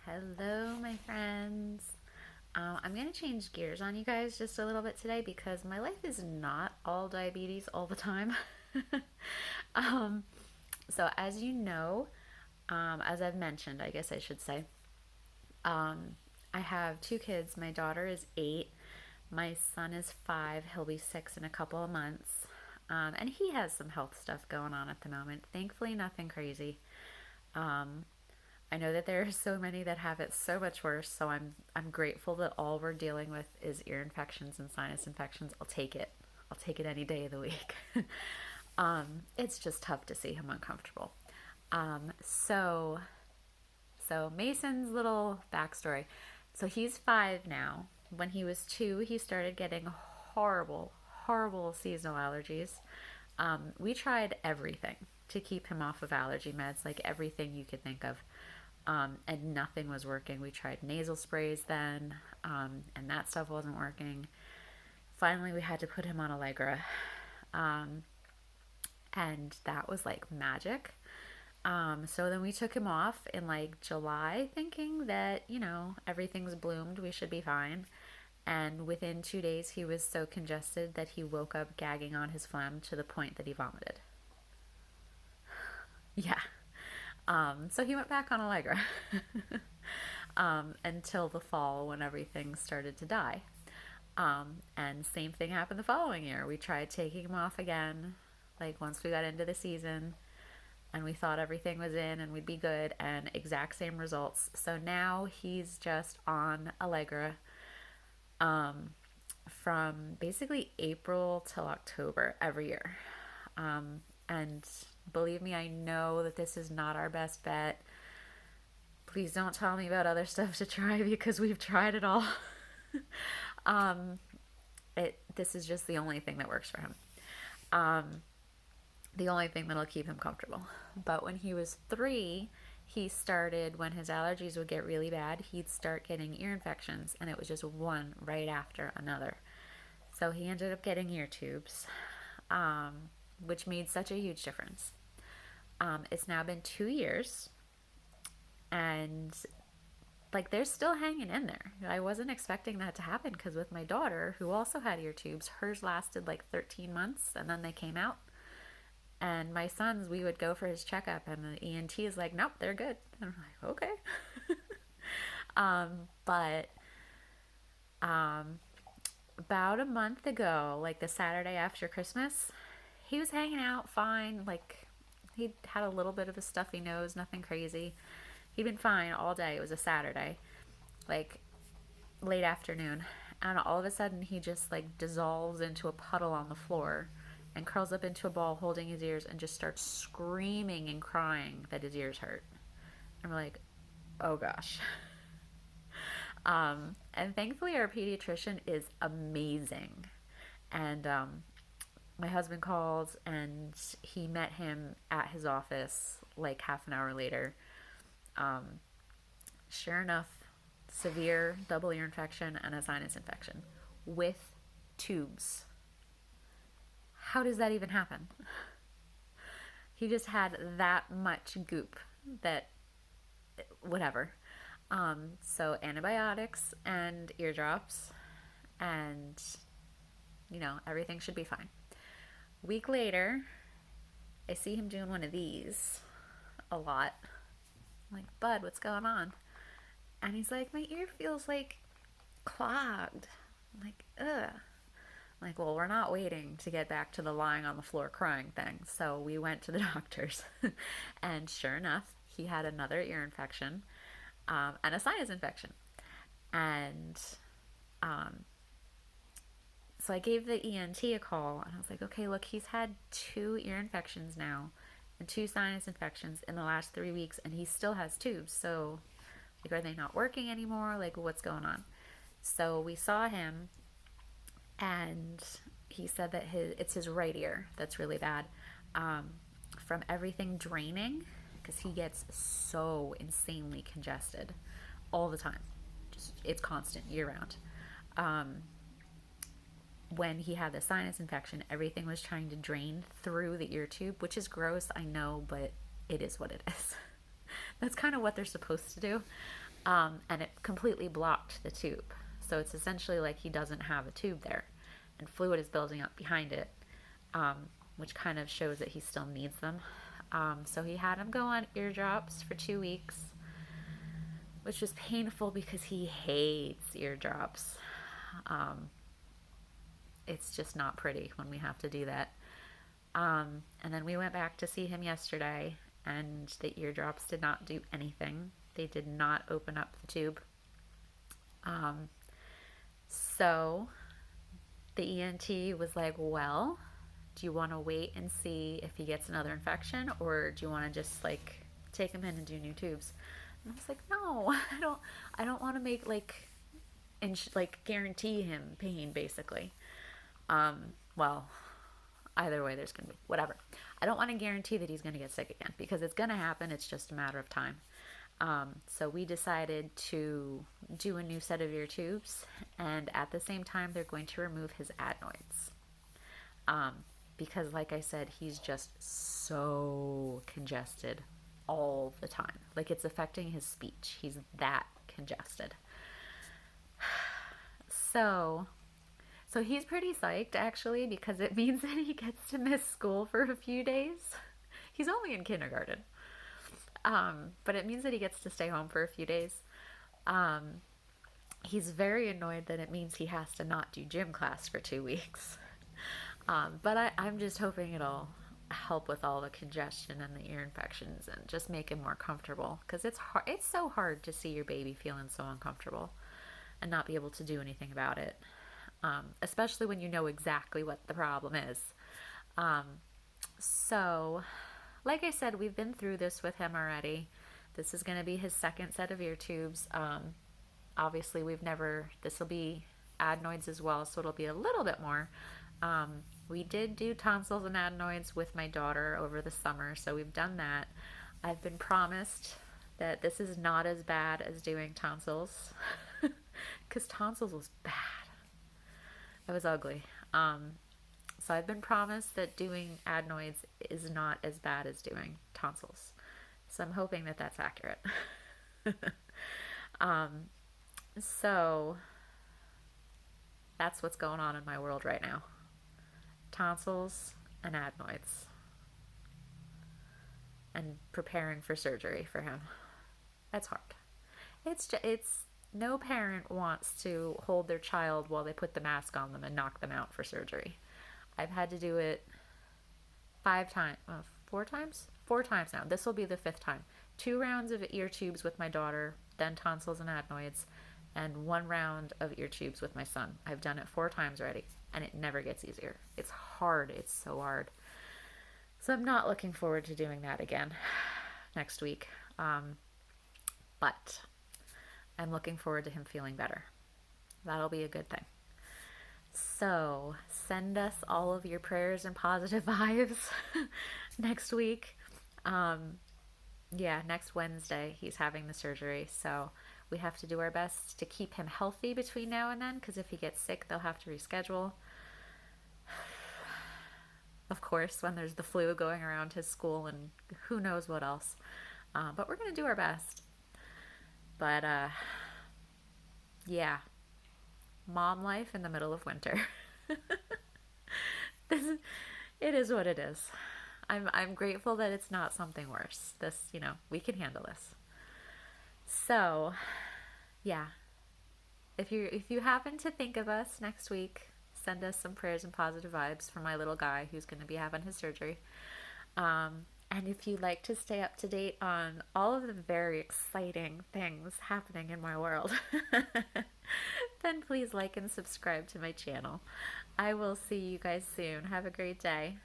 Hello, my friends. I'm going to change gears on you guys just a little bit today because my life is not all diabetes all the time. um, so, as you know, as I've mentioned, I guess I should say, um, I have two kids. My daughter is 8, my son is 5. He'll be 6 in a couple of months. And he has some health stuff going on at the moment. Thankfully, nothing crazy. Um, I know that there are so many that have it so much worse, so I'm grateful that all we're dealing with is ear infections and sinus infections. I'll take it. I'll take it any day of the week. It's just tough to see him uncomfortable. Um, so so Mason's little backstory. So he's 5 now. When he was 2, he started getting horrible, horrible seasonal allergies. We tried everything to keep him off of allergy meds, like everything you could think of. And nothing was working. We tried nasal sprays then, and that stuff wasn't working. Finally, we had to put him on Allegra, um, and that was like magic. So then we took him off in like July, thinking that, everything's bloomed, we should be fine. And within 2 days, he was so congested that he woke up gagging on his phlegm to the point that he vomited. Yeah. So he went back on Allegra until the fall when everything started to die. And same thing happened the following year. We tried taking him off again, like once we got into the season, and we thought everything was in and we'd be good, and exact same results. So now he's just on Allegra um, from basically April till October every year. And believe me, I know that this is not our best bet. Please don't tell me about other stuff to try because we've tried it all. um, this is just the only thing that works for him. Um, the only thing that'll keep him comfortable. But when he was 3, he started, when his allergies would get really bad, he'd start getting ear infections, and it was just one right after another. So he ended up getting ear tubes, which made such a huge difference. It's now been 2 years, and like they're still hanging in there. I wasn't expecting that to happen because with my daughter, who also had ear tubes, hers lasted like 13 months and then they came out. And my son's, we would go for his checkup, and the ENT is like, nope, they're good. And I'm like, okay. But about a month ago, like the Saturday after Christmas, he was hanging out fine. Like he had a little bit of a stuffy nose, nothing crazy. He'd been fine all day. It was a Saturday, like late afternoon. And all of a sudden, he just like dissolves into a puddle on the floor and curls up into a ball holding his ears and just starts screaming and crying that his ears hurt. And we're like, oh gosh. And thankfully, our pediatrician is amazing. And my husband called and he met him at his office like half an hour later. Um, sure enough, severe double ear infection and a sinus infection with tubes. How does that even happen? He just had that much goop that, whatever. So antibiotics and eardrops, and everything should be fine. A week later, I see him doing one of these a lot. I'm like, bud, what's going on? And he's like, my ear feels like clogged. I'm like, ugh. I'm like, well, we're not waiting to get back to the lying on the floor crying thing. So we went to the doctors. And sure enough, he had another ear infection, and a sinus infection. And so I gave the ENT a call, and I was like, okay, look, he's had 2 ear infections now and 2 sinus infections in the last 3 weeks, and he still has tubes. So, like, are they not working anymore? Like, what's going on? So we saw him, and he said that it's his right ear that's really bad, from everything draining, because he gets so insanely congested all the time. Just it's constant year round. When he had the sinus infection, everything was trying to drain through the ear tube, which is gross, I know, but it is what it is. That's kind of what they're supposed to do. And it completely blocked the tube. So it's essentially like he doesn't have a tube there, and fluid is building up behind it, um, which kind of shows that he still needs them. So he had him go on eardrops for 2 weeks, which was painful because he hates eardrops. Um, it's just not pretty when we have to do that. And then we went back to see him yesterday, and the eardrops did not do anything. They did not open up the tube. Um, so the ENT was like, well, do you want to wait and see if he gets another infection, or do you want to just like take him in and do new tubes? And I was like, no, I don't want to make like guarantee him pain basically. Well, either way, there's gonna be whatever. I don't want to guarantee that he's gonna get sick again because it's gonna happen. It's just a matter of time. So we decided to do a new set of ear tubes, and at the same time, they're going to remove his adenoids. Because, like I said, he's just so congested all the time. Like, it's affecting his speech. He's that congested. So, so he's pretty psyched actually because it means that he gets to miss school for a few days. He's only in kindergarten. But it means that he gets to stay home for a few days. Um, he's very annoyed that it means he has to not do gym class for 2 weeks. But I'm just hoping it'll help with all the congestion and the ear infections and just make him more comfortable because it's hard. It's so hard to see your baby feeling so uncomfortable and not be able to do anything about it, especially when you know exactly what the problem is. Um, so, like I said, we've been through this with him already. This is going to be his second set of ear tubes. Obviously, this will be adenoids as well, so it'll be a little bit more. We did do tonsils and adenoids with my daughter over the summer, so we've done that. I've been promised that this is not as bad as doing tonsils because tonsils was bad. It was ugly. So I've been promised that doing adenoids is not as bad as doing tonsils. So I'm hoping that that's accurate. So that's what's going on in my world right now. Tonsils and adenoids. And preparing for surgery for him. That's hard. It's no parent wants to hold their child while they put the mask on them and knock them out for surgery. I've had to do it 4 times now. This will be the 5th time. 2 rounds of ear tubes with my daughter, then tonsils and adenoids, and 1 round of ear tubes with my son. I've done it 4 times already, and it never gets easier. It's hard. It's so hard. So I'm not looking forward to doing that again next week. But I'm looking forward to him feeling better. That'll be a good thing. So send us all of your prayers and positive vibes next week. Next Wednesday he's having the surgery, so we have to do our best to keep him healthy between now and then, because if he gets sick they'll have to reschedule. Of course, when there's the flu going around his school and who knows what else. But we're going to do our best. But yeah, mom life in the middle of winter. It is what it is. I'm grateful that it's not something worse. We can handle this. So, yeah. If you happen to think of us next week, send us some prayers and positive vibes for my little guy who's going to be having his surgery. And if you'd like to stay up to date on all of the very exciting things happening in my world, then please like and subscribe to my channel. I will see you guys soon. Have a great day.